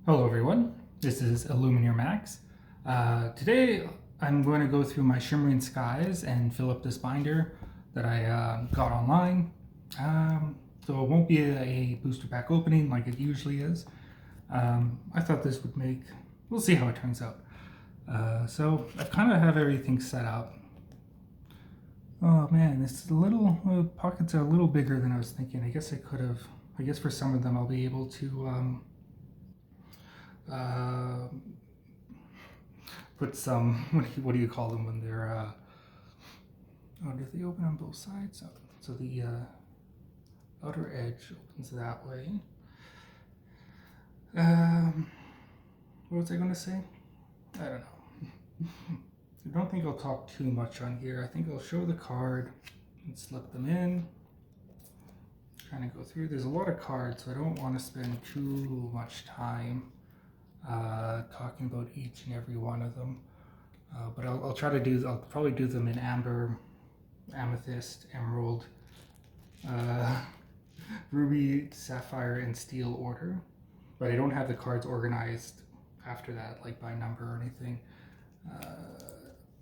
Hello everyone, this is Illuminator Max. Today I'm going to go through my Shimmering Skies and fill up this binder that I got online. So it won't be a booster pack opening like it usually is. I thought this would make, we'll see how it turns out. So I kind of have everything set up. Oh man, this pockets are a little bigger than I was thinking. I guess I guess for some of them I'll be able to uh, put some, what do you call them when they're, oh, do they open on both sides? Oh, so the outer edge opens that way. What was I going to say? I don't know. I don't think I'll talk too much on here. I think I'll show the card and slip them in. Trying to go through. There's a lot of cards, so I don't want to spend too much time talking about each and every one of them. But I'll try to do. I'll probably do them in amber, amethyst, emerald, ruby, sapphire, and steel order. But I don't have the cards organized after that, like by number or anything.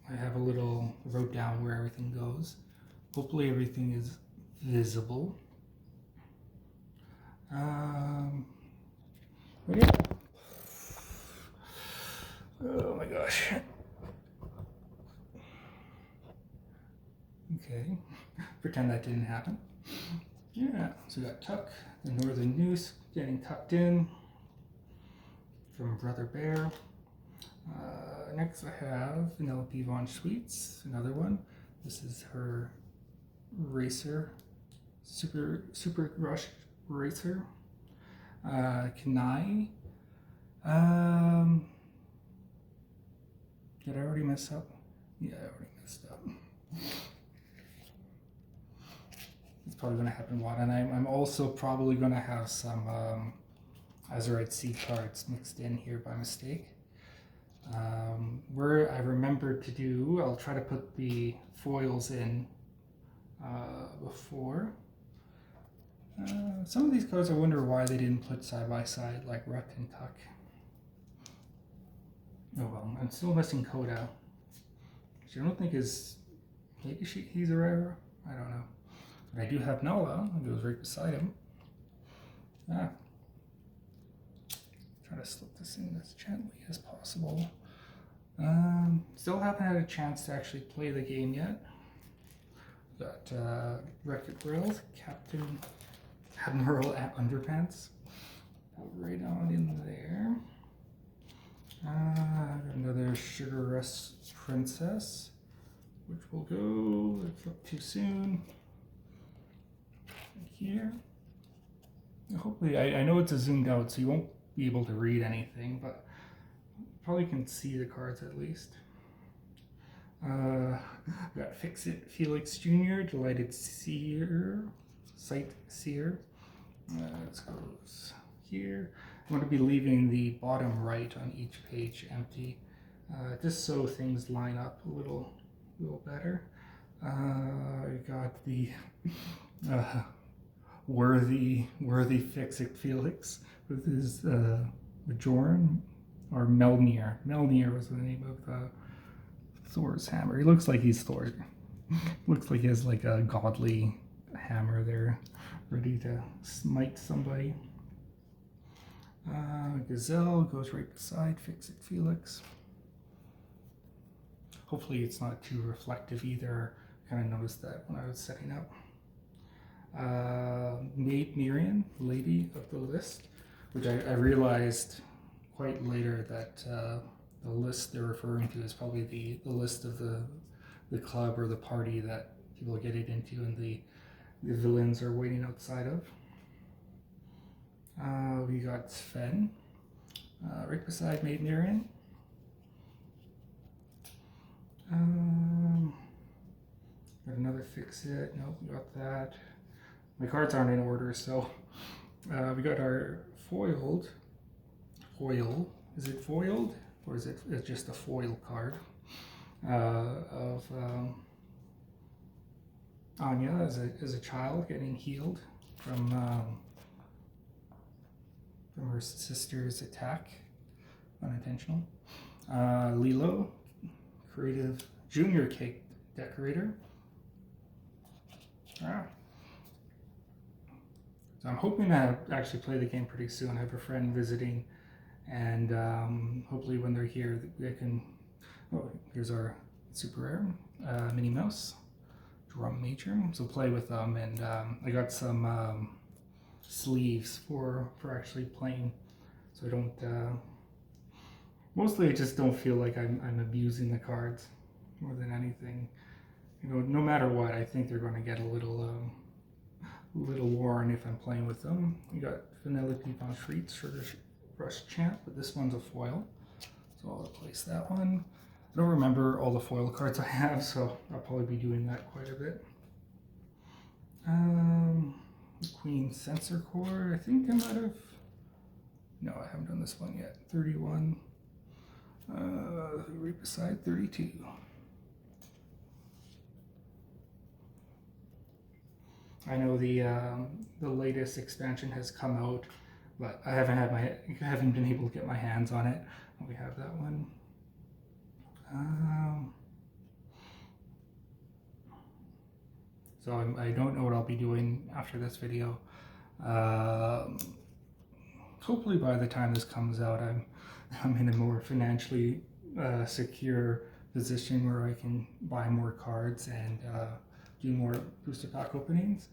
I have a little wrote down where everything goes. Hopefully everything is visible. But yeah. Oh my gosh. Okay. Pretend that didn't happen. Yeah, so we got Tuck, the Northern Noose, getting tucked in from Brother Bear. Next I have Vanellope Von Sweets, another one. This is her racer, super rush racer. Kenai. Did I already mess up? Yeah, I already messed up. It's probably going to happen one, and I'm also probably going to have some Azurite Sea cards mixed in here by mistake. Where I remembered to do, I'll try to put the foils in before. Some of these cards I wonder why they didn't put side by side, like Ruck and Tuck. Oh well, I'm still missing Coda, which I don't think is, maybe he's a rare, I don't know. But I do have Nala, it goes right beside him. Try to slip this in as gently as possible. Still haven't had a chance to actually play the game yet. Got Wreck-It Ralph, Captain Admiral at Underpants. Right on in there. Another Sugar Rush Princess, which will go, let's look too soon. Here. Hopefully, I know it's a zoomed out, so you won't be able to read anything, but probably can see the cards at least. Got Fix It Felix Jr., Delighted Seer, Sight Seer. Let's go here. I'm going to be leaving the bottom right on each page empty, just so things line up a little better. I got the worthy Fix It Felix with his Bajoran, or Melnir. Melnir was the name of Thor's hammer. He looks like he's Thor. Looks like he has like a godly hammer there, ready to smite somebody. Gazelle goes right beside Fix It Felix. Hopefully it's not too reflective either. I kind of noticed that when I was setting up. Maid Miriam, Lady of the List, which I realized quite later that the list they're referring to is probably the list of the club or the party that people get it into and the villains are waiting outside of. We got Sven, right beside Maid Miriam. Got another Fix It. Nope, we got that. My cards aren't in order, so we got our foil. Is it foiled, or is it just a foil card of Anya as a child getting healed from from her sister's attack. Unintentional. Lilo, creative junior cake decorator. So I'm hoping to actually play the game pretty soon. I have a friend visiting, and hopefully when they're here, they can. Oh, here's our super rare Minnie Mouse, drum major. So play with them, and I got some sleeves for actually playing, so I don't. Mostly, I just don't feel like I'm abusing the cards more than anything. You know, no matter what, I think they're going to get a little worn if I'm playing with them. We got Vanellope von Schreitz for the Rush Champ, but this one's a foil, so I'll replace that one. I don't remember all the foil cards I have, so I'll probably be doing that quite a bit. Queen Sensor Core, I think I might have. No, I haven't done this one yet. 31. Right beside 32. I know the latest expansion has come out, but I haven't been able to get my hands on it. We have that one. So I don't know what I'll be doing after this video. Hopefully by the time this comes out, I'm in a more financially secure position where I can buy more cards and do more booster pack openings.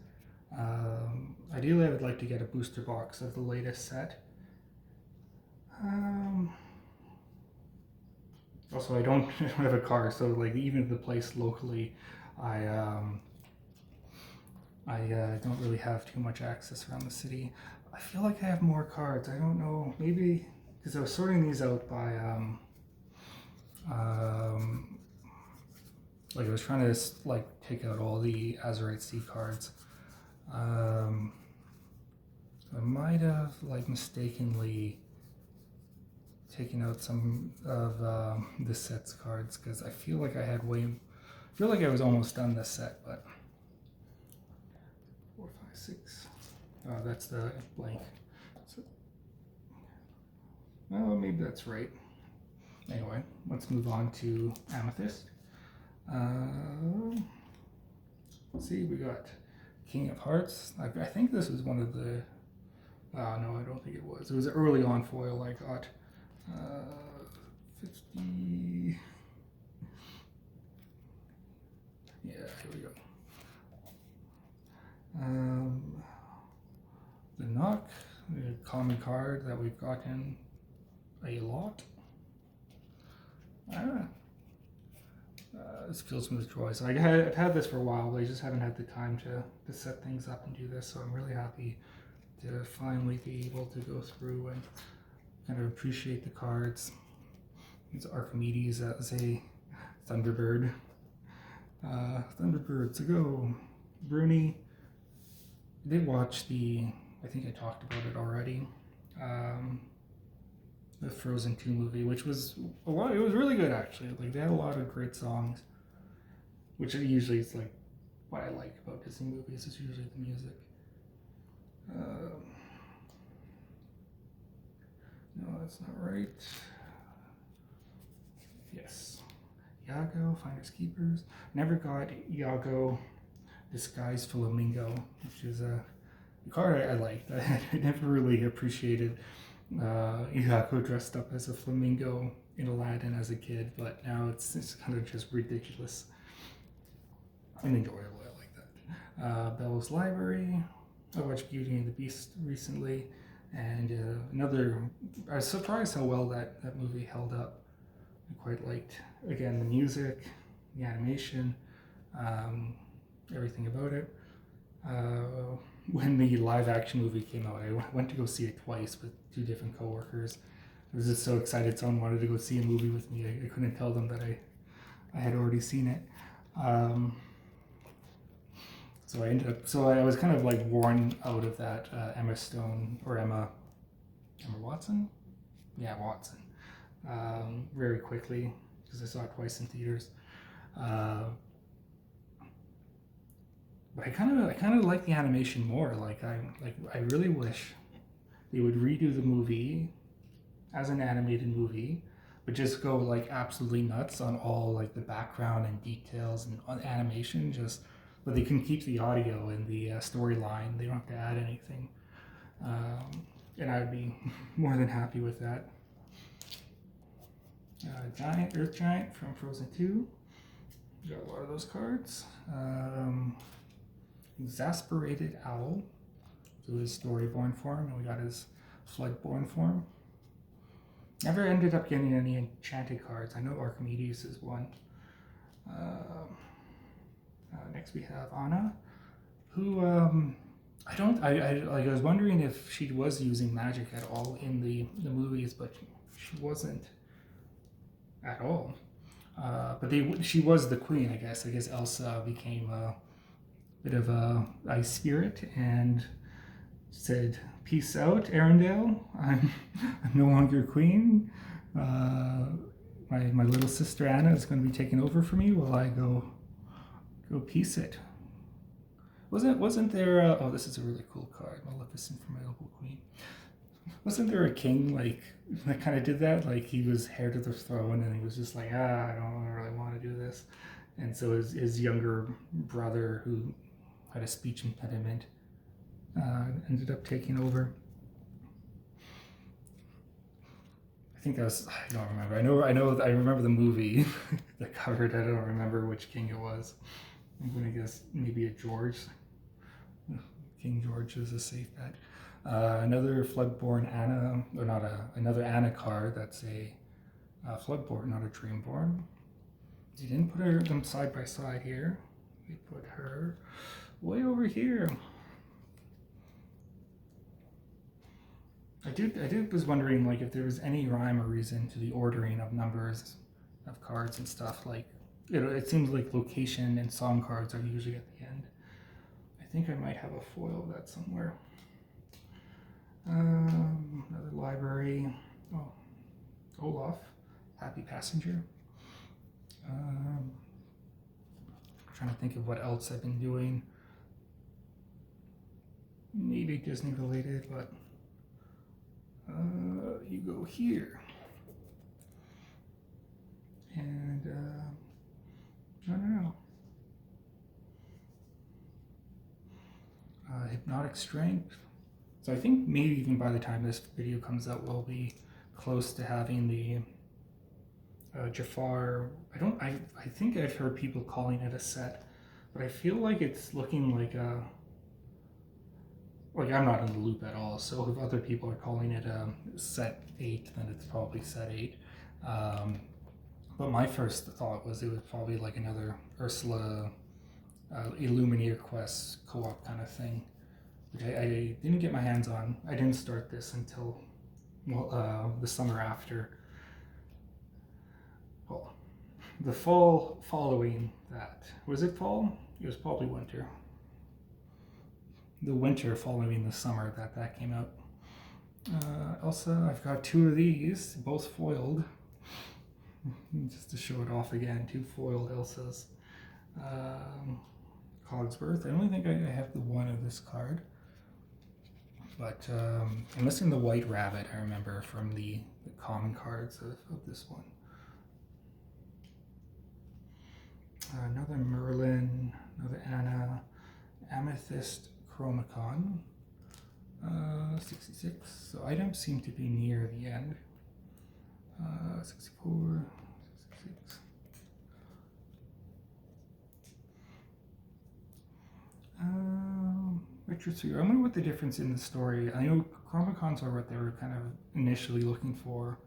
Ideally, I would like to get a booster box of the latest set. Also, I don't have a car, so like even the place locally, I don't really have too much access around the city. I feel like I have more cards. I don't know, maybe because I was sorting these out by like I was trying to like take out all the Azurite Sea cards. I might have like mistakenly taken out some of the set's cards because I feel like I feel like I was almost done this set, but 4, 5, 6. That's the blank. So, well, maybe that's right. Anyway, let's move on to Amethyst. Let's see, we got King of Hearts. I think this was one of the. No, I don't think it was. It was early on foil I got. 50. Yeah, here we go. The Knock, the common card that we've gotten a lot. This fills me with joy. So I've had this for a while, but I just haven't had the time to set things up and do this. So I'm really happy to finally be able to go through and kind of appreciate the cards. It's Archimedes as a Thunderbird. Thunderbirds ago. Bruni. I did watch I think I talked about it already. The Frozen 2 movie, which was it was really good actually. Like they had a lot of great songs, which usually is like what I like about Disney movies is usually the music. No, that's not right. Yes. Iago, Finders Keepers. Never got Iago Disguised Flamingo, which is a card I liked. I never really appreciated Iago dressed up as a flamingo in Aladdin as a kid, but now it's kind of just ridiculous and enjoyable. I like that. Belle's Library. I watched Beauty and the Beast recently, and I was surprised how well that movie held up. I quite liked, again, the music, the animation, everything about it. When the live action movie came out, I went to go see it twice with 2 different coworkers. I was just so excited someone wanted to go see a movie with me. I couldn't tell them that I had already seen it. So I was kind of like worn out of that Emma Stone or Emma Watson? Yeah, Watson. Very quickly because I saw it twice in theaters. But I kind of like the animation more. I really wish they would redo the movie as an animated movie, but just go like absolutely nuts on all like the background and details and on animation. But they can keep the audio and the storyline. They don't have to add anything, and I would be more than happy with that. Giant Earth Giant from Frozen 2. Got a lot of those cards. Exasperated Owl, so his Storyborn form, and we got his Floodborn form. Never ended up getting any enchanted cards. I know Archimedes is one. Next we have Anna, who I was wondering if she was using magic at all in the movies, but she wasn't at all. But she was the queen, I guess. I guess Elsa became a bit of a ice spirit and said, "Peace out, Arendelle. I'm no longer queen. My little sister Anna is going to be taking over for me while I go peace it." Wasn't there? Oh, this is a really cool card. Maleficent, Formidable Queen. Wasn't there a king like that kind of did that? Like he was heir to the throne, and he was just like, I don't really want to do this. And so his younger brother, who had a speech impediment, ended up taking over. I think that was, I don't remember. I remember the movie that covered it. I don't remember which king it was. I'm going to guess maybe a George. King George is a safe bet. Another Floodborn Anna, or not another Anna card. That's a Floodborn, not a Dreamborn. They didn't put them side by side here. They put her way over here. I was wondering like if there was any rhyme or reason to the ordering of numbers of cards and stuff. Like it seems like location and song cards are usually at the end. I think I might have a foil of that somewhere. Another library. Oh, Olaf, Happy Passenger. Trying to think of what else I've been doing. Maybe Disney related, but you go here. And I don't know. Hypnotic Strength. So I think maybe even by the time this video comes out, we'll be close to having the Jafar. I think I've heard people calling it a set, but I feel like it's looking like a. Like I'm not in the loop at all. So if other people are calling it a set 8, then it's probably set 8. But my first thought was it was probably like another Ursula Illuminator Quest co-op kind of thing, which I didn't get my hands on. I didn't start this until the summer after. Well, the fall following that. Was it fall? It was probably winter. The winter following the summer that came out. Elsa, I've got 2 of these, both foiled. Just to show it off again, 2 foiled Elsas. Cogsworth. I only think I have the one of this card. But I'm missing the White Rabbit, I remember, from the common cards of this one. Another Merlin, another Anna, Amethyst Chromacon, 66. So items seem to be near the end. 64, 66. Richard Sear. I wonder what the difference in the story. I know Chromacons are what they were kind of initially looking for.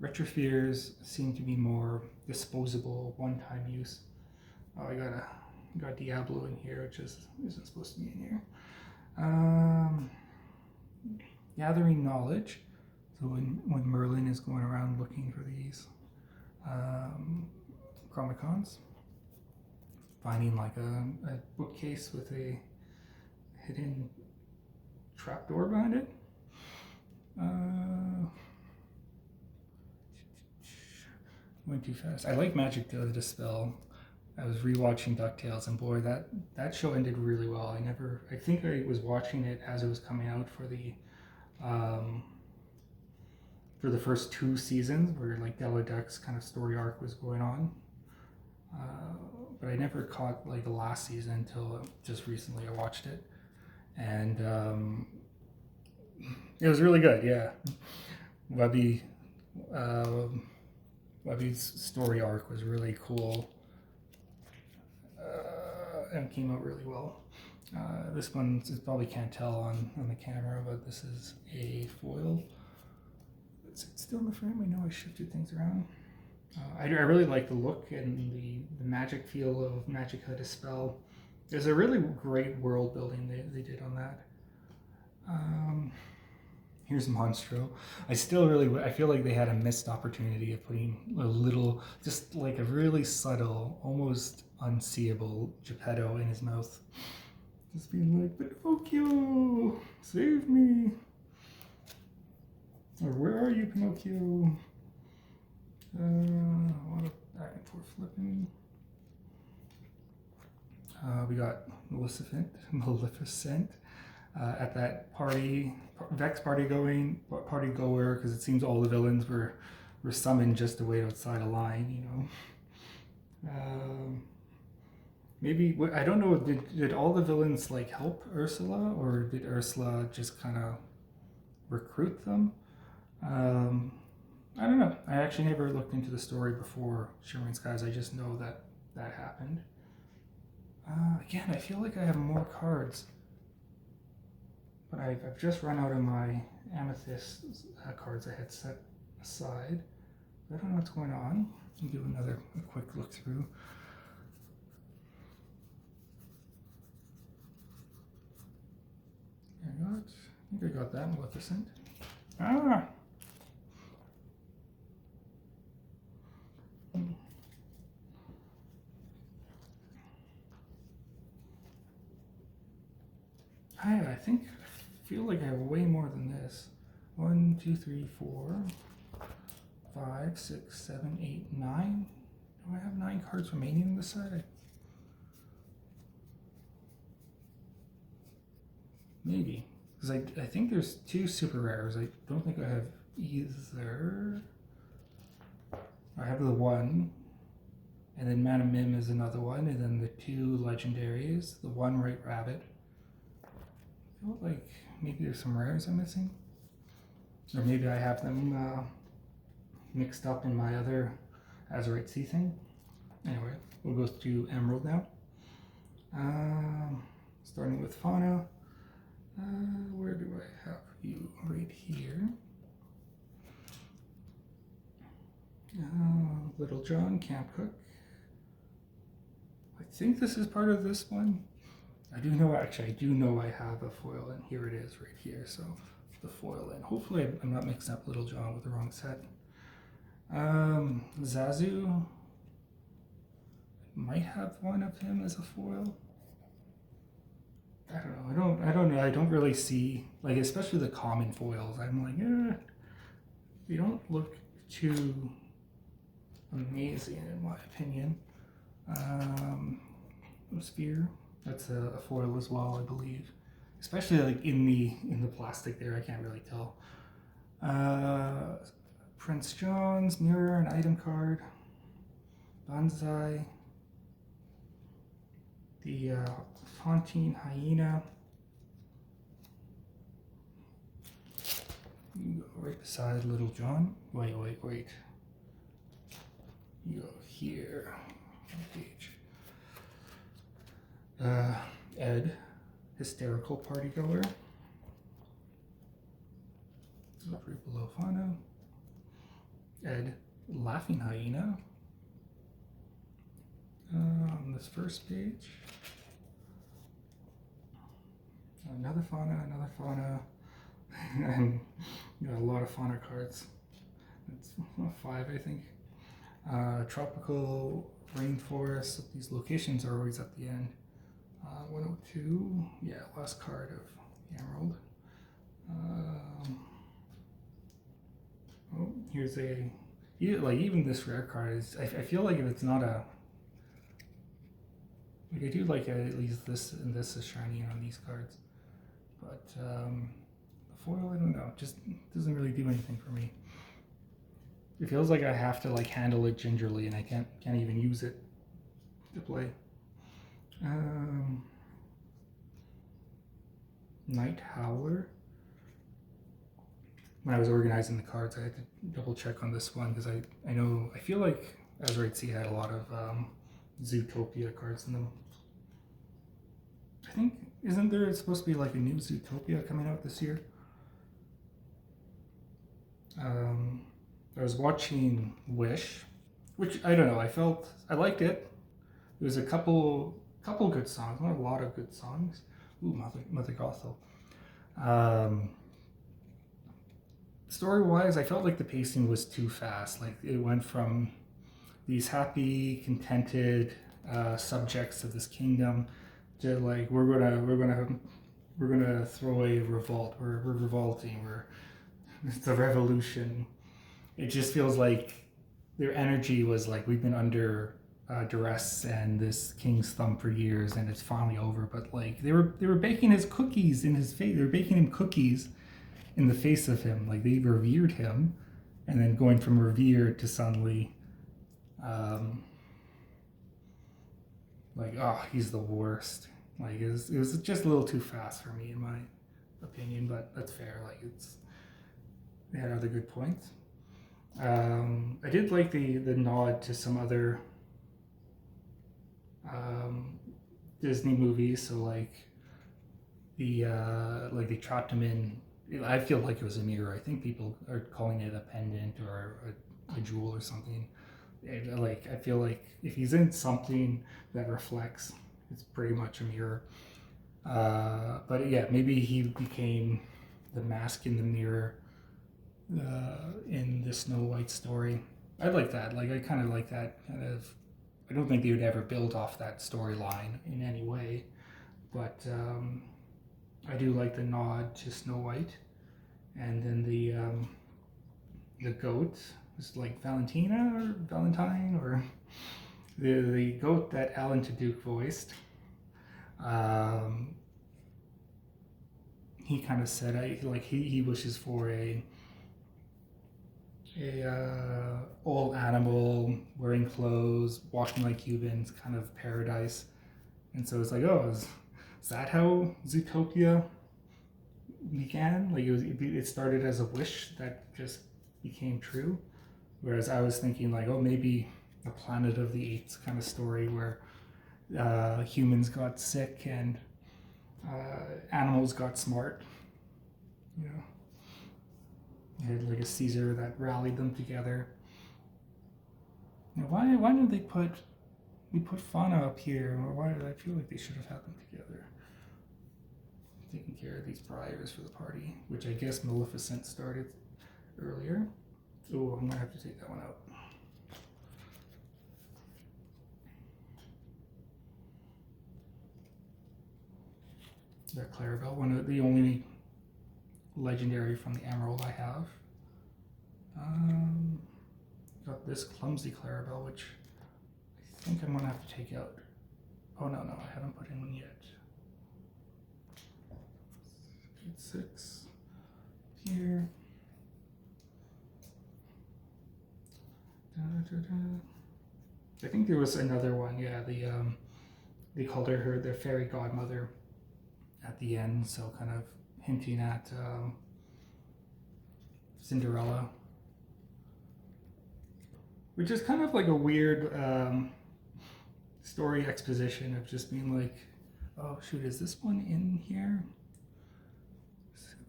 Retrofears seem to be more disposable, one-time use. Oh, I got Diablo in here, which isn't supposed to be in here. Gathering knowledge. So when Merlin is going around looking for these Chromacons, finding like a bookcase with a hidden trapdoor behind it. Went too fast. I like Magic the Dispel. I was rewatching DuckTales, and boy, that show ended really well. I think I was watching it as it was coming out for the for the first 2 seasons, where like Galactic's kind of story arc was going on. But I never caught like the last season until just recently I watched it, and it was really good. Yeah, Webby's story arc was really cool, and came out really well. This one, you probably can't tell on the camera, but this is a foil. It's still in the frame. I know I shifted things around. I really like the look and the magic feel of Magic How to Spell. There's a really great world building they did on that. Here's Monstro. I feel like they had a missed opportunity of putting a little, just like a really subtle, almost unseeable Geppetto in his mouth. Just being like, Pinocchio, save me. Or where are you, Pinocchio? A lot of back and forth flipping. We got Maleficent at that party, Vex party goer, because it seems all the villains were summoned just to wait outside a line, you know. Maybe, I don't know, did all the villains like help Ursula, or did Ursula just kind of recruit them? I don't know. I actually never looked into the story before Shimmering Skies. I just know that happened. Again, I feel like I have more cards, but I've just run out of my Amethyst cards I had set aside. I don't know what's going on. I'll do a quick look through. I think I got that Maleficent. I feel like I have way more than this. 1, 2, 3, 4, 5, 6, 7, 8, 9. Do I have 9 cards remaining on this side? Maybe. Because I think there's 2 super rares. I don't think I have either. I have the 1. And then Mana Mim is another one. And then the 2 legendaries. The 1 White Rabbit. I feel like maybe there's some rares I'm missing. Or maybe I have them mixed up in my other Azurite Sea thing. Anyway, we'll go to Emerald now. Starting with Fauna. Where do I have you? Right here. Little John, Camp Cook. I think this is part of this one. I do know I have a foil, and here it is right here. So the foil, and hopefully I'm not mixing up Little John with the wrong set. Zazu. Might have one of him as a foil. I don't know. I don't really see, like, especially the common foils. I'm like, they don't look too amazing in my opinion. Sphere. That's a foil as well, I believe. Especially like in the plastic there, I can't really tell. Prince John's mirror, an item card. Bonsai. The Fontaine Hyena. You go right beside Little John. Wait. You go here. Page. Ed, hysterical party goer. Right below Fauna. Ed, laughing hyena. On this first page. Another fauna, and got a lot of fauna cards. It's 5, I think. Tropical rainforest. These locations are always at the end. 102. Yeah, last card of the Emerald. Here's even this rare card is. I feel like if it's not a. Like I do like at least this, and this is shiny on these cards. But the foil, I don't know, it just doesn't really do anything for me. It feels like I have to like handle it gingerly, and I can't even use it to play. Night Howler. When I was organizing the cards, I had to double check on this one because I feel like Azurite Sea had a lot of Zootopia cards in them. I think, isn't there supposed to be like a new Zootopia coming out this year? I was watching Wish, which I don't know, I liked it. There was a couple good songs, not a lot of good songs. Ooh, Mother Gothel. Story-wise, I felt like the pacing was too fast. Like it went from these happy, contented subjects of this kingdom to like we're gonna throw a revolt. We're revolting. It's a revolution. It just feels like their energy was like we've been under duress and this king's thumb for years, and it's finally over. But like they were baking his cookies in his face. They were baking him cookies in the face of him. Like they revered him, and then going from revered to suddenly, like he's the worst. Like it was just a little too fast for me in my opinion, but that's fair. Like they had other good points. I did like the nod to some other Disney movies. So like they trapped him in. I feel like it was a mirror. I think people are calling it a pendant or a jewel or something. I feel like if he's in something that reflects, it's pretty much a mirror. But yeah, maybe he became the mask in the mirror in the Snow White story. I like that. Like I kind of like that kind of. I don't think they would ever build off that storyline in any way, but I do like the nod to Snow White, and then the goat was like Valentina or Valentine or the goat that Alan Tudyk voiced. He kind of said he wishes for a old animal wearing clothes, walking like humans, kind of paradise. And so it's like, is that how Zootopia began? Like it started as a wish that just became true. Whereas I was thinking like, maybe a Planet of the Apes kind of story where humans got sick and animals got smart. You know, they had like a Caesar that rallied them together. Now, why did they put Fauna up here? Or why did I feel like they should have had them together? Taking care of these briars for the party, which I guess Maleficent started earlier. Oh, I'm gonna have to take that one out. That Clarabelle, one of the only legendary from the Emerald I have. Got this clumsy Clarabelle, which I think I'm gonna have to take out. Oh no, I haven't put in one yet. 6 here. I think there was another one. Yeah, they called her their fairy godmother at the end, so kind of hinting at Cinderella, which is kind of like a weird story exposition of just being like, oh shoot, is this one in here?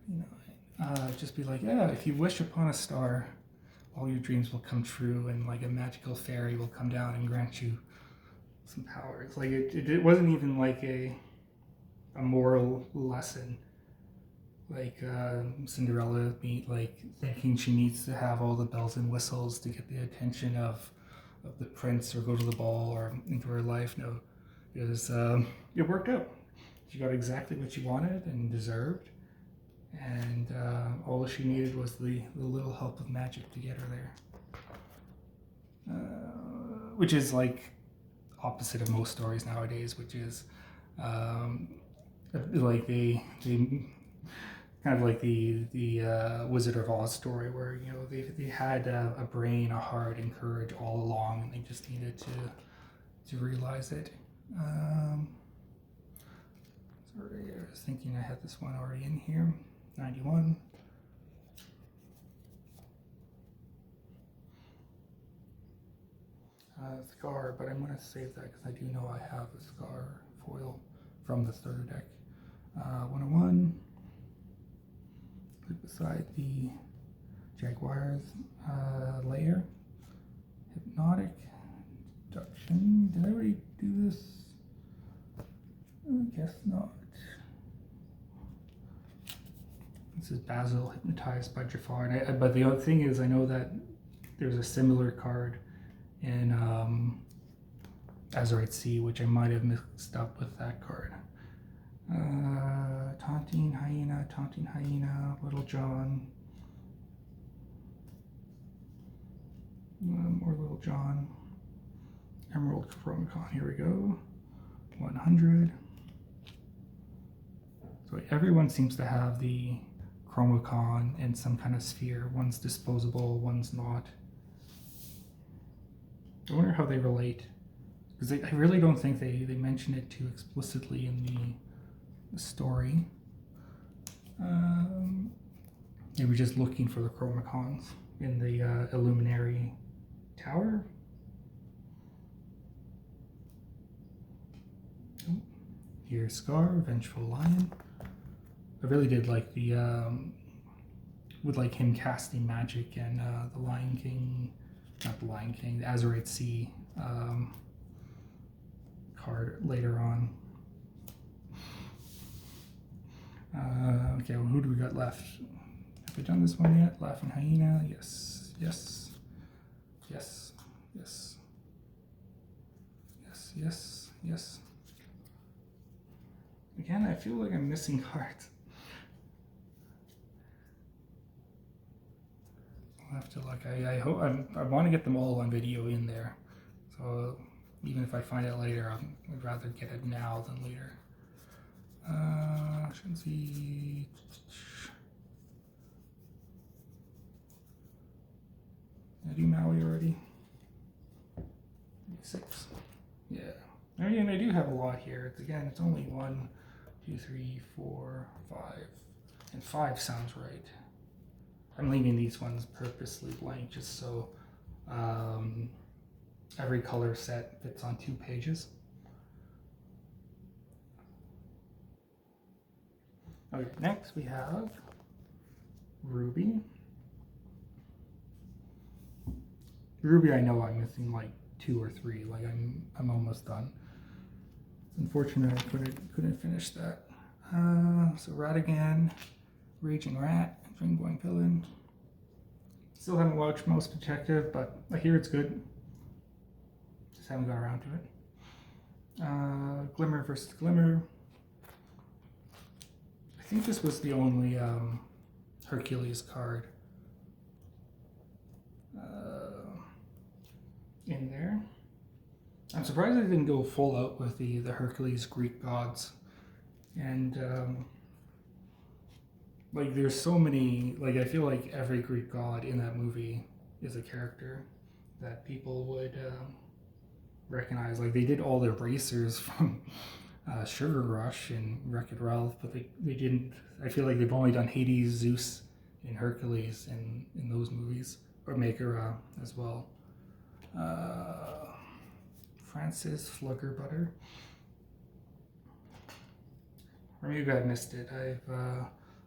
79. Just be like, yeah, if you wish upon a star, all your dreams will come true, and like a magical fairy will come down and grant you some powers. Like it wasn't even like a moral lesson. Like Cinderella thinking she needs to have all the bells and whistles to get the attention of the prince or go to the ball or into her life. No, it worked out. She got exactly what she wanted and deserved, and all she needed was the little help of magic to get her there. Which is like opposite of most stories nowadays, which is like they kind of like the Wizard of Oz story, where you know they had a brain, a heart, and courage all along, and they just needed to realize it. Sorry, I was thinking I had this one already in here. 91. Scar, but I'm going to save that because I do know I have a Scar foil from the starter deck. 101. Right beside the Jaguar's layer. Hypnotic. Deduction. Did I already do this? I guess not. This is Basil, hypnotized by Jafar. But the other thing is, I know that there's a similar card in Azurite Sea, which I might have mixed up with that card. Taunting Hyena, Little John. More Little John. Emerald Chromicon, here we go. 100. So everyone seems to have the Chromicon and some kind of sphere. One's disposable, one's not. I wonder how they relate. Because I really don't think they mention it too explicitly in the story. Maybe just looking for the Chromicons in the Illuminary Tower. Oh, here's Scar, Vengeful Lion. I really did like the with like him casting magic and the Lion King, not the Lion King, the Azurite Sea card later on. Okay, well, who do we got left? Have we done this one yet? Laughing Hyena, yes, yes, yes, yes, yes, yes, yes. Again, I feel like I'm missing cards. I'll have to look. I hope I want to get them all on video in there. So even if I find it later, I'd rather get it now than later. Shouldn't see. Did I do Maui already? 6. Yeah. I mean, I do have a lot here. It's only 1, 2, 3, 4, 5, and 5 sounds right. I'm leaving these ones purposely blank just so every color set fits on 2 pages. Okay, next we have Ruby. Ruby, I know I'm missing like 2 or 3. Like I'm almost done. It's unfortunate I couldn't finish that. So Ratigan, Raging Rat, Dreamboy Villain. Still haven't watched Most Protective, but I hear it's good. Just haven't got around to it. Glimmer versus Glimmer. I think this was the only Hercules card in there. I'm surprised I didn't go full out with the Hercules Greek gods. And like there's so many, like I feel like every Greek god in that movie is a character that people would recognize. Like they did all their racers from Sugar Rush and Wreck-It Ralph, but they didn't. I feel like they've only done Hades, Zeus, and Hercules in those movies, or Megara as well. Francis Fluggerbutter. Or maybe I missed it.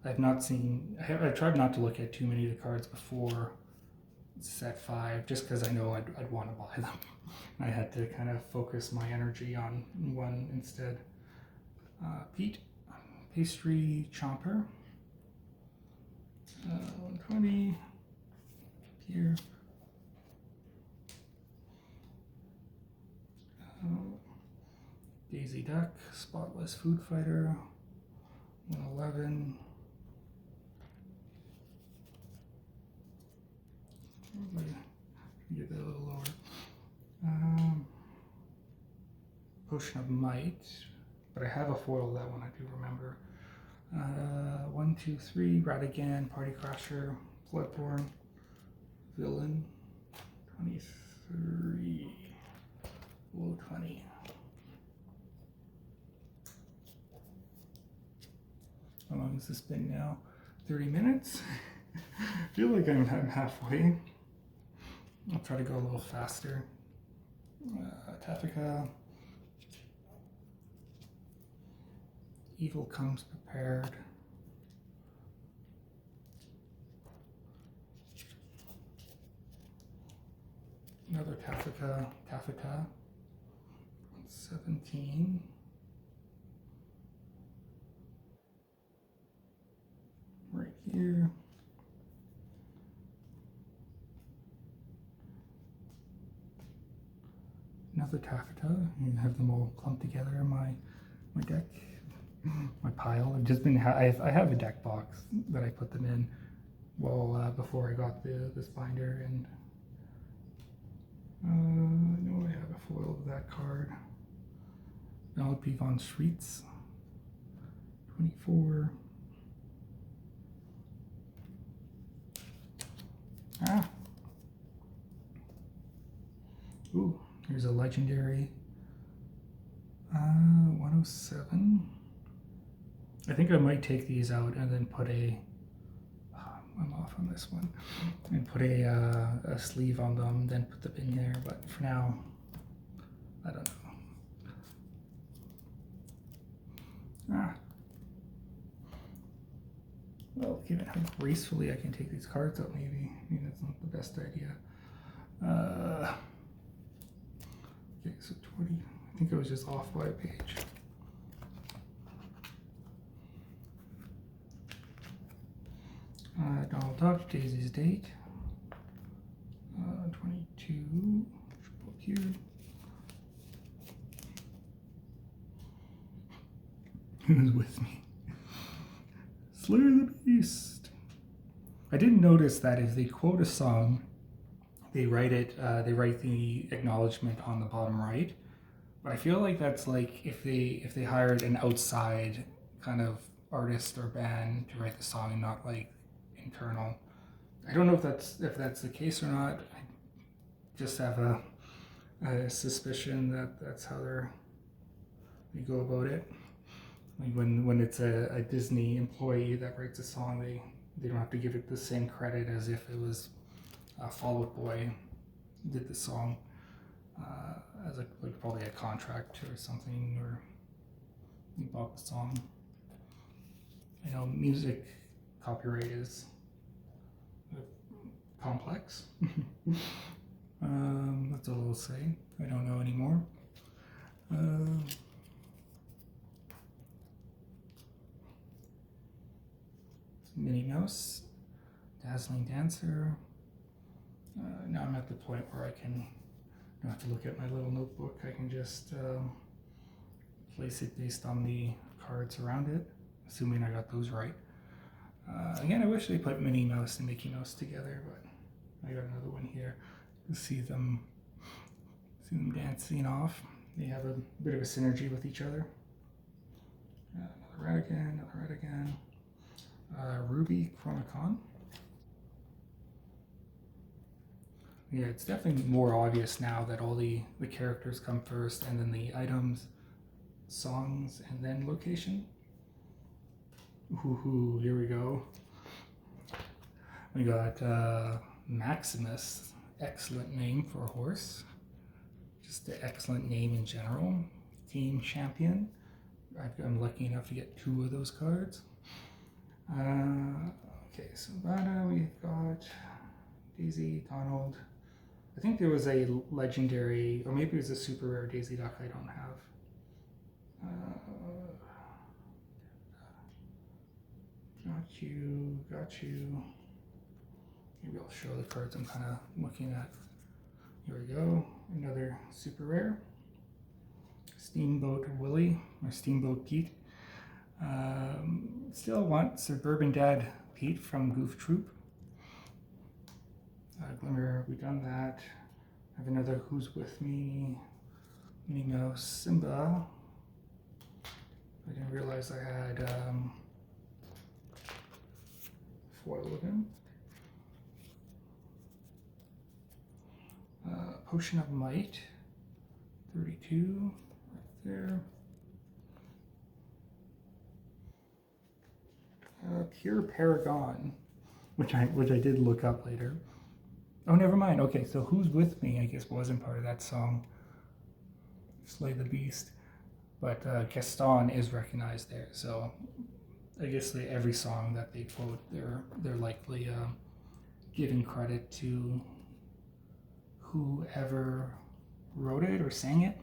I've not seen. I've tried not to look at too many of the cards before set 5, just because I know I'd want to buy them. I had to kind of focus my energy on one instead. Pete, Pastry Chomper. 120 here. Daisy Duck, Spotless Food Fighter. 111. Get that a little lower. Potion of Might, but I have a foil of that one, I do remember. 1, 2, 3, Ratigan, Party Crasher, Bloodborne, Villain, 23, Woe 20. How long has this been now? 30 minutes? I feel like I'm halfway. I'll try to go a little faster. Tafika. Evil comes prepared. Another Tafita. 17. Right here. Another Tafita. You have them all clumped together in my deck. My pile. I've just been. I have a deck box that I put them in. Well, before I got this binder, and I know I have a foil of that card. Peak on Streets. 24. Ooh, here's a legendary. 107. I think I might take these out and then put a. I'm off on this one. And put a sleeve on them, then put them in there. But for now, I don't know. Well, given how gracefully I can take these cards out, maybe that's not the best idea. Okay, so 20. I think I was just off by a page. Donald Duck, Daisy's Date. 22. Book here. Who's with me? Slayer the Beast. I didn't notice that if they quote a song, they write it. They write the acknowledgement on the bottom right. But I feel like that's like if they hired an outside kind of artist or band to write the song and not like internal. I don't know if that's the case or not. I just have a suspicion that that's how they go about it. Like when it's a Disney employee that writes a song, they don't have to give it the same credit as if it was Fall Out Boy did the song as like probably a contract or something, or he bought the song. I know music copyright is complex. That's all I'll say. I don't know anymore. Minnie Mouse, Dazzling Dancer. Now I'm at the point where I don't have to look at my little notebook. I can just place it based on the cards around it, assuming I got those right. Again, I wish they put Minnie Mouse and Mickey Mouse together, but I got another one here. You see them dancing off. They have a bit of a synergy with each other. Another Ratigan. Ruby Chronicon. Yeah, it's definitely more obvious now that all the characters come first, and then the items, songs, and then location. Ooh, here we go. We got Maximus, excellent name for a horse. Just an excellent name in general. Team Champion. I'm lucky enough to get 2 of those cards. Okay, so we've got Daisy, Donald. I think there was a legendary, or maybe it was a super rare Daisy Duck I don't have. Got you. Maybe I'll show the cards I'm kind of looking at. Here we go. Another super rare. Steamboat Willie, or Steamboat Pete. Still want Suburban Dad Pete from Goof Troop. Glimmer, we done that. I have another Who's With Me. Minnie Mouse, Simba. I didn't realize I had foil of him. Potion of Might, 32, right there. Pure Paragon, which I did look up later. Oh, never mind. Okay, so Who's With Me, I guess, wasn't part of that song. Slay the Beast. But Gaston is recognized there, so I guess every song that they quote, they're likely giving credit to whoever wrote it or sang it.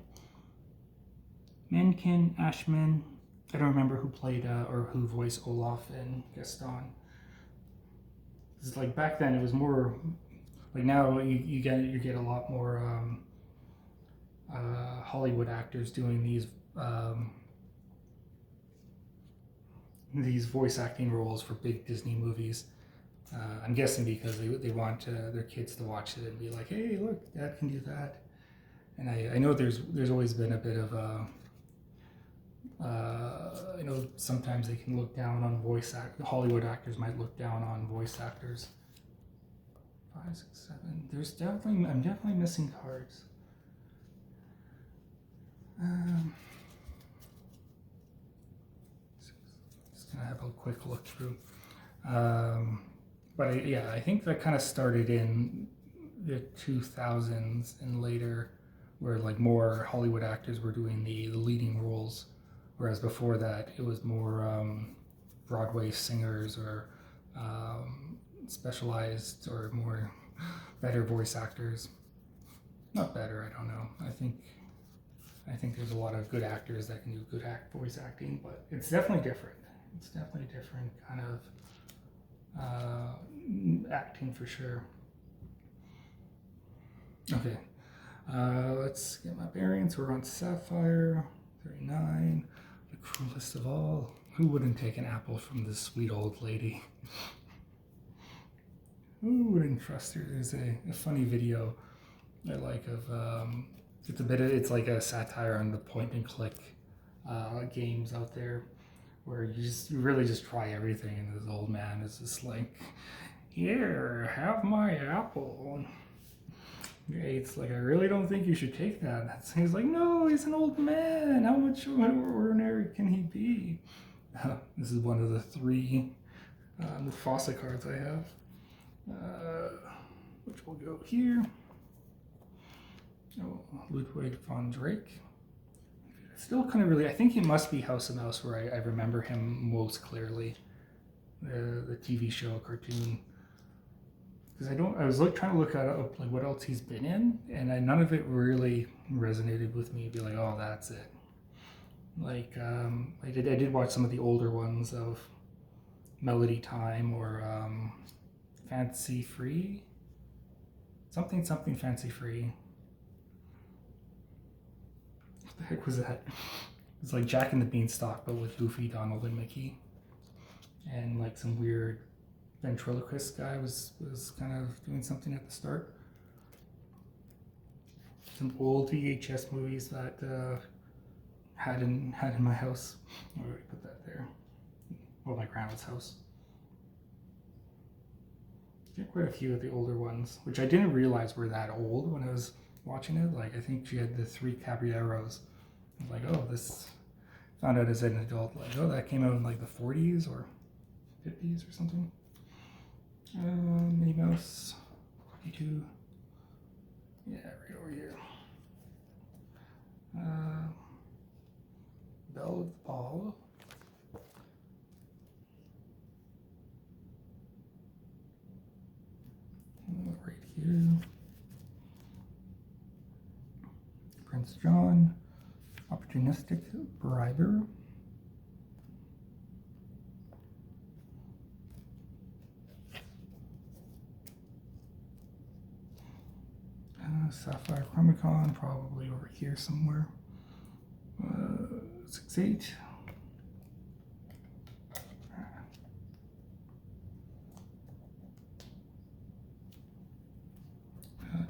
Menken, Ashman, I don't remember who played or who voiced Olaf and Gaston. It's like back then it was more like now you get a lot more Hollywood actors doing these voice acting roles for big Disney movies. I'm guessing because they want their kids to watch it and be like, hey, look, Dad can do that. And I know there's always been a bit of I know sometimes they can look down on Hollywood actors might look down on voice actors. 5, 6, 7. I'm definitely missing cards. Just gonna have a quick look through. But I think that kind of started in the 2000s and later, where like more Hollywood actors were doing the leading roles, whereas before that it was more Broadway singers or specialized or more better voice actors. Not better, I don't know. I think there's a lot of good actors that can do good voice acting, but it's definitely different. It's definitely a different kind of acting for sure. Okay, let's get my bearings. We're on Sapphire, 39, the cruelest of all. Who wouldn't take an apple from this sweet old lady? Who wouldn't trust her? There's a funny video I like of, it's like a satire on the point and click games out there, where you really just try everything, and this old man is just like, here, have my apple. It's like, I really don't think you should take that. He's like, no, he's an old man. How much ordinary can he be? This is one of the 3 Mufasa cards I have, which will go here. Oh, Ludwig von Drake. Still kind of really, I think he must be House of Mouse, where I remember him most clearly. The TV show, cartoon. Because I was trying to look up like what else he's been in, and none of it really resonated with me. Be like, oh, that's it. Like I did watch some of the older ones of Melody Time or Fancy Free, something Fancy Free. What the heck was that? It's like Jack and the Beanstalk, but with Goofy, Donald, and Mickey, and like some weird ventriloquist guy was kind of doing something at the start. Some old VHS movies that had in my house. I already put that there. Well, my grandma's house. I think quite a few of the older ones, which I didn't realize were that old when I was watching it. Like, I think she had the 3 Caballeros. I was like, oh, this. Found out as an adult, like, oh, that came out in like the 40s or 50s or something. Minnie Mouse, 52. Yeah, right over here. Belle of the Ball. Right here. Prince John, Opportunistic Briber. Sapphire Chromicon, probably over here somewhere. 6-8.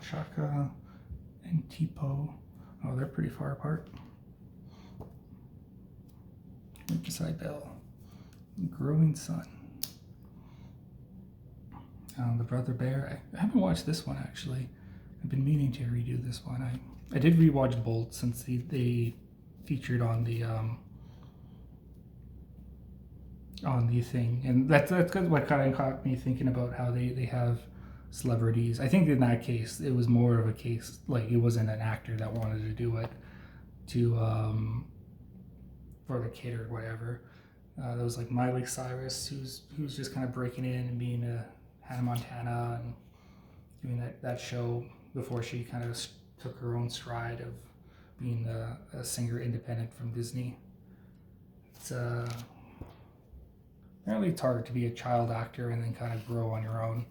Chaka and Tipo. Oh, they're pretty far apart. Right beside Belle. Growing Sun. The Brother Bear. I haven't watched this one actually. I've been meaning to redo this one. I did rewatch Bolt since they featured on the thing, and that's what kind of caught me thinking about how they have celebrities. I think in that case it was more of a case like it wasn't an actor that wanted to do it to for the kid or whatever. There was like Miley Cyrus who's just kind of breaking in and being a Hannah Montana and doing that show before she kind of took her own stride of being a singer independent from Disney. It's apparently it's hard to be a child actor and then kind of grow on your own.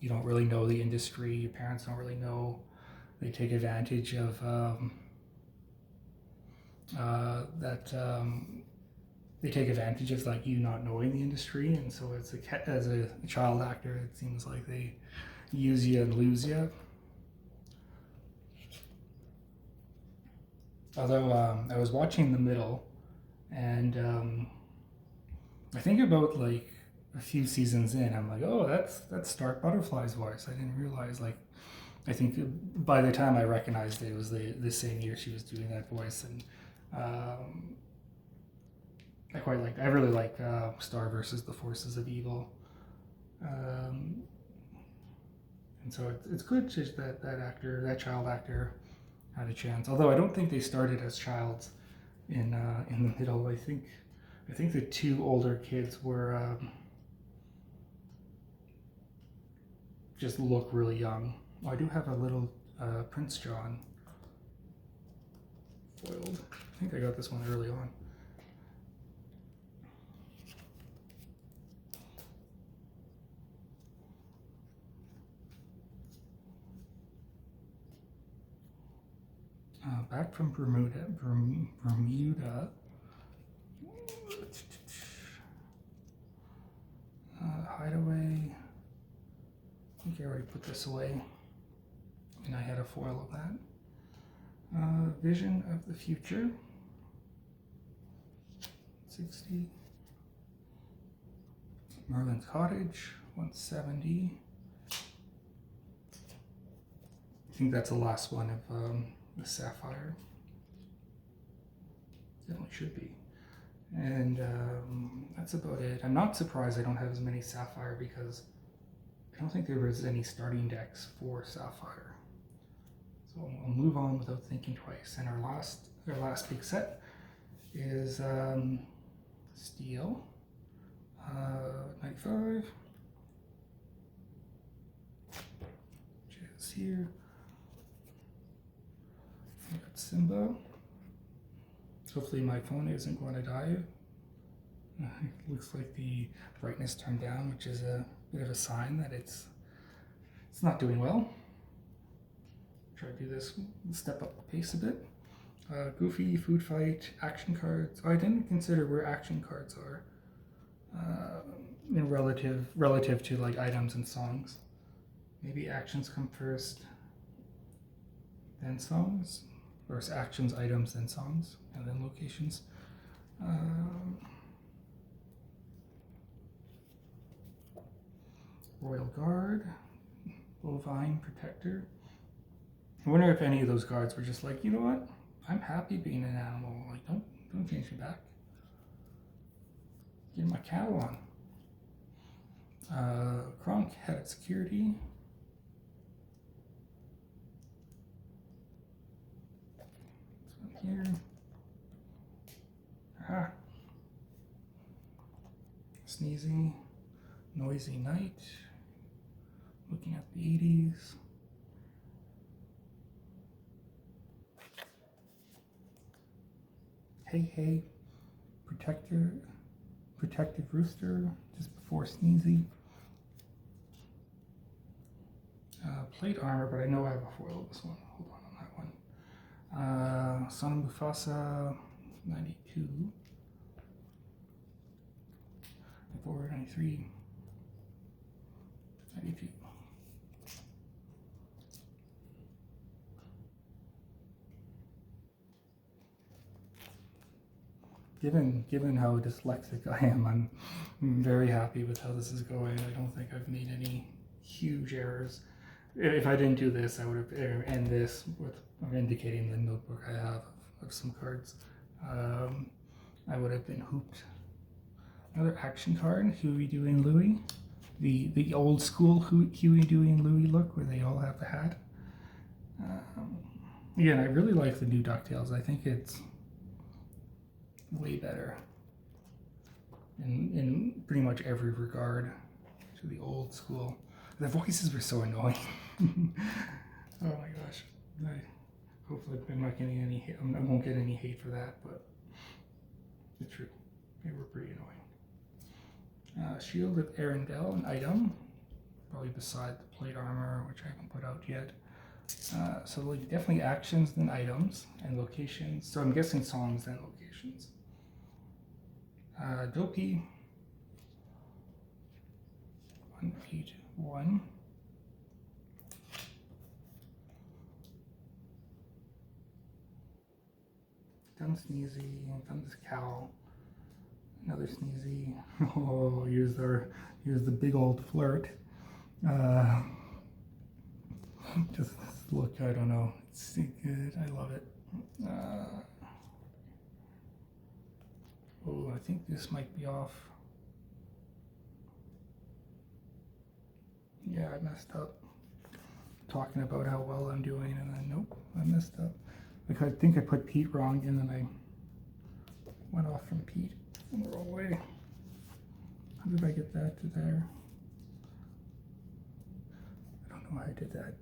You don't really know the industry. Your parents don't really know. They take advantage of they take advantage of like you not knowing the industry, and so as a child actor, it seems like they use you and lose you. Although I was watching The Middle, and I think about like a few seasons in, I'm like, oh, that's Stark Butterfly's voice. I didn't realize, like, I think by the time I recognized it was the same year she was doing that voice, and I really like Star versus the Forces of Evil, and so it's good just that child actor had a chance. Although I don't think they started as childs in The Middle. I think the two older kids were just look really young. Oh, I do have a little Prince John foiled. I think I got this one early on. Back from Bermuda. Hideaway. I think I already put this away, and I had a foil of that. Vision of the Future. 60. Merlin's Cottage. 170. I think that's the last one of the Sapphire. Definitely should be. And that's about it. I'm not surprised I don't have as many Sapphire because I don't think there was any starting decks for Sapphire. So I'll move on without thinking twice. And our last big set is Steel. 95. Jazz here. I got Simba. Hopefully my phone isn't going to die. It looks like the brightness turned down, which is a bit of a sign that it's not doing well. Try to do this, step up the pace a bit. Goofy, Food Fight, action cards. Oh, I didn't consider where action cards are in relative to like items and songs. Maybe actions come first, then songs, or actions, items, then songs, and then locations. Royal Guard, Bovine Protector. I wonder if any of those guards were just like, you know what? I'm happy being an animal. Like, don't change me back. Get my cattle on. Kronk Head of Security. This one here. Ah. Sneezy. Noisy Night. Looking at the 80s. Hey Hey, Protective Rooster, just before Sneezy. Plate Armor, but I know I have a foil of this one. Hold on that one. Son of Mufasa, 92. 94, 93. 92. Given how dyslexic I am, I'm very happy with how this is going. I don't think I've made any huge errors. If I didn't do this, I would have end this with indicating the notebook I have of some cards. I would have been hooped. Another action card, Huey, Dewey, and Louie. The old school Huey, Dewey, and Louie look where they all have the hat. Again, I really like the new DuckTales. I think it's way better in pretty much every regard to the old school. The voices were so annoying. Oh my gosh. Hopefully I'm not getting any hate. I won't get any hate for that, but it's true. They were pretty annoying. Shield of Arendelle, an item. Probably beside the plate armor, which I haven't put out yet. So like definitely actions, then items, and locations. So I'm guessing songs, then locations. Dopey. 181. Done Sneezy, done this cow. Another Sneezy. Oh, here's the big old flirt. Just this look, I don't know. It's good. I love it. Oh, I think this might be off. Yeah, I messed up. Talking about how well I'm doing, and then nope, I messed up. Like I think I put Pete wrong, and then I went off from Pete in the wrong way. How did I get that to there? I don't know how I did that.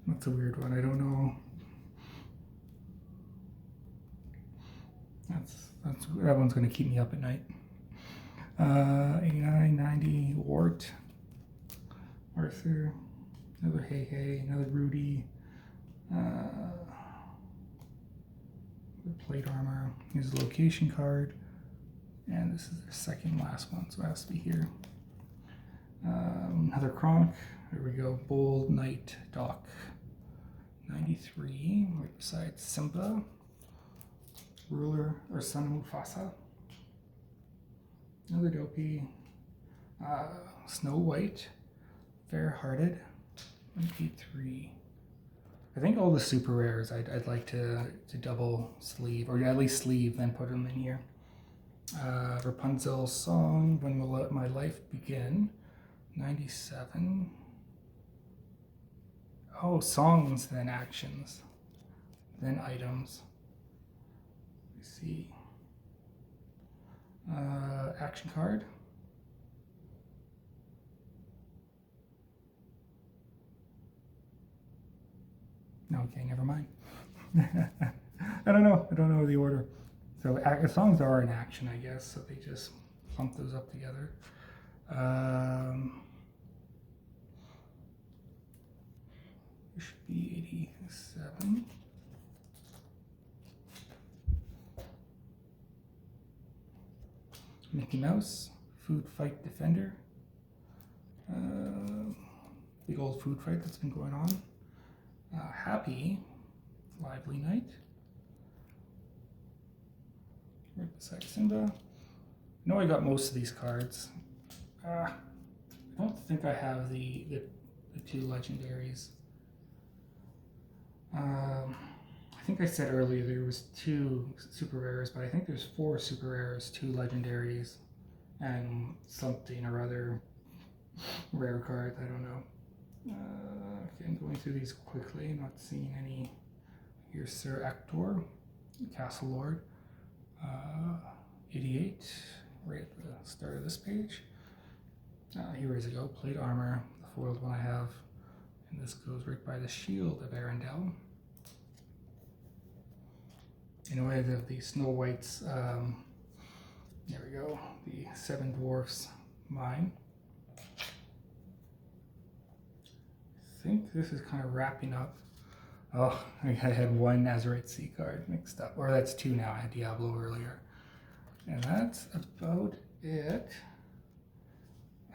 That's a weird one. I don't know. That one's going to keep me up at night. 89, 90, Wart, Arthur, another Hey Hey, another Rudy, plate armor. Here's the location card, and this is the second last one, so it has to be here. Another Kronk. There we go. Bold Knight Doc. 93, right beside Simba. Ruler or Son of Mufasa. Another Dopey. Snow White. Fair-Hearted. 93. I think all the super rares I'd like to double sleeve, or at least sleeve, then put them in here. Rapunzel's Song, When Will My Life Begin? 97. Oh, songs, then actions, then items. Let's see. Action card. Okay, never mind. I don't know the order. So songs are in action, I guess. So they just clump those up together. It should be 87. Mickey Mouse, Food Fight Defender. Big old food fight that's been going on. Happy, Lively Night. Right beside Simba. I know I got most of these cards. I don't think I have the two legendaries. I think I said earlier there was 2 super rares, but I think there's 4 super rares, 2 legendaries, and something or other rare cards. I don't know. Okay, I'm going through these quickly, not seeing any. Here's Sir Actor, Castle Lord. 88, right at the start of this page. Here is a go, plate armor, the foiled one I have. And this goes right by the Shield of Arendelle. Anyway, I have the Snow White's, there we go, the 7 Dwarfs mine. I think this is kind of wrapping up. Oh, I had one Azurite Sea card mixed up, or that's 2 now. I had Diablo earlier. And that's about it.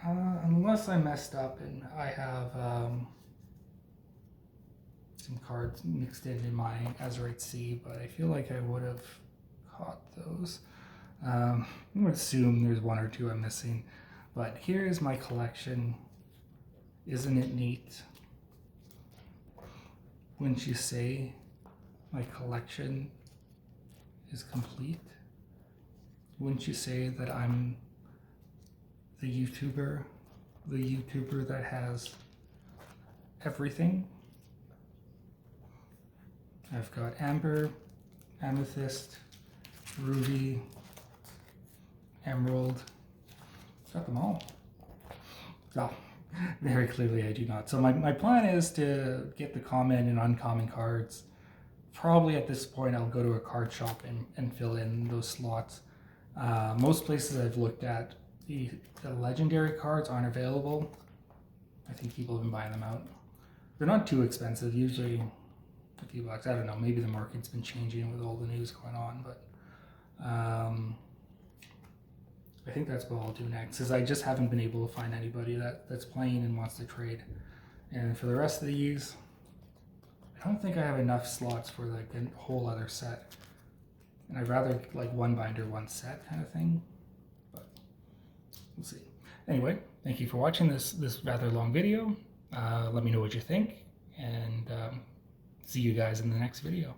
Unless I messed up and I have some cards mixed in my Azurite Sea, but I feel like I would have caught those. I'm going to assume there's one or two I'm missing. But here's my collection. Isn't it neat? Wouldn't you say my collection is complete? Wouldn't you say that I'm the YouTuber that has everything? I've got amber, amethyst, ruby, emerald. Got them all. Oh, very clearly I do not. So my plan is to get the common and uncommon cards. Probably at this point I'll go to a card shop and fill in those slots. Most places I've looked at, the legendary cards aren't available. I think people have been buying them out. They're not too expensive, usually a few bucks. I don't know, maybe the market's been changing with all the news going on, but I think that's what I'll do next, is I just haven't been able to find anybody that's playing and wants to trade. And for the rest of these, I don't think I have enough slots for like a whole other set. And I'd rather like one binder, one set kind of thing, but we'll see. Anyway, thank you for watching this rather long video. Let me know what you think, and see you guys in the next video.